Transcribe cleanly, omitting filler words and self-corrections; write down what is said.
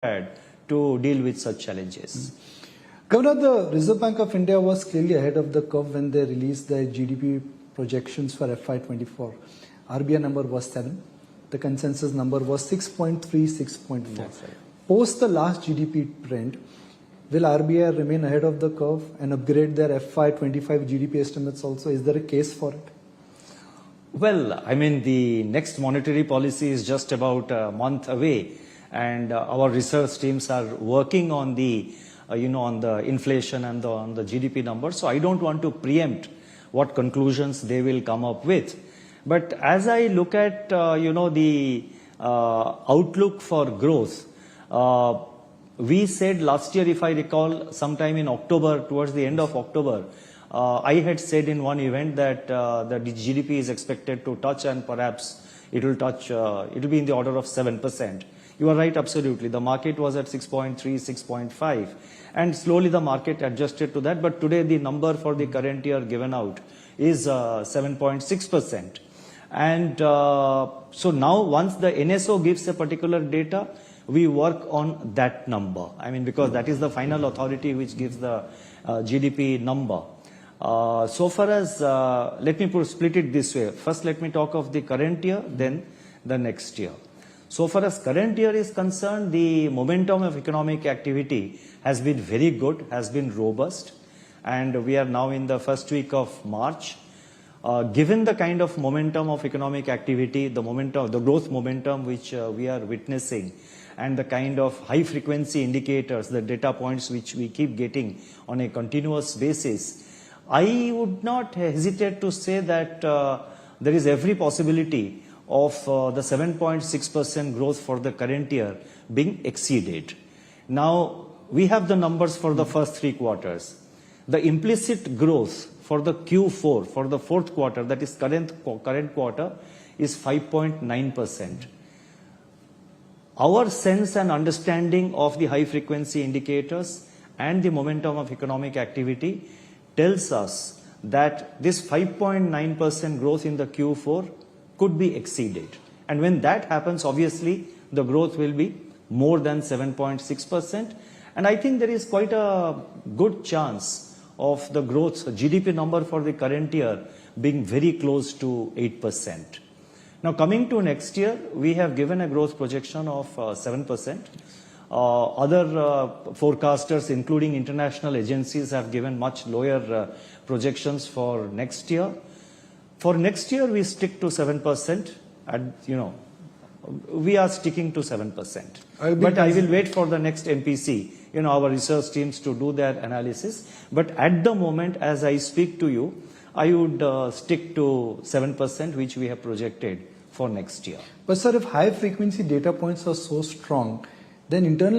to deal with such challenges. Governor, the Reserve Bank of India was clearly ahead of the curve when they released their GDP projections for FY24. RBI number was 7. The consensus number was 6.3, 6.4. Right. Post the last GDP trend, will RBI remain ahead of the curve and upgrade their FY25 GDP estimates also? Is there a case for it? Well, I mean, the next monetary policy is just about a month away, and our research teams are working on the, on the inflation and on the GDP numbers. So I don't want to preempt what conclusions they will come up with. But as I look at, the outlook for growth, we said last year, if I recall, sometime in October, towards the end of October, I had said in one event that the GDP is expected to touch, and perhaps it will touch, it will be in the order of 7%. You are right, absolutely. The market was at 6.3, 6.5, and slowly the market adjusted to that. But today the number for the current year given out is 7.6%. And so now once the NSO gives a particular data, we work on that number. I mean, because that is the final authority which gives the GDP number. So far as, let me split it this way. First, let me talk of the current year, then the next year. So far as current year is concerned, the momentum of economic activity has been very good, has been robust, and we are now in the first week of March. Given the kind of momentum of economic activity, the growth momentum which we are witnessing, and the kind of high frequency indicators, the data points which we keep getting on a continuous basis, I would not hesitate to say that there is every possibility of the 7.6% growth for the current year being exceeded. Now, we have the numbers for the first 3 quarters. The implicit growth for the Q4, for the fourth quarter, that is current quarter, is 5.9%. Our sense and understanding of the high frequency indicators and the momentum of economic activity tells us that this 5.9% growth in the Q4 could be exceeded. And when that happens, obviously, the growth will be more than 7.6%. And I think there is quite a good chance of the growth, GDP number for the current year being very close to 8%. Now, coming to next year, we have given a growth projection of 7%. Other forecasters, including international agencies, have given much lower projections for next year. For next year, we stick to 7%. We are sticking to 7%. But I will wait for the next MPC, our research teams to do their analysis. But at the moment, as I speak to you, I would stick to 7%, which we have projected for next year. But sir, if high frequency data points are so strong, then internal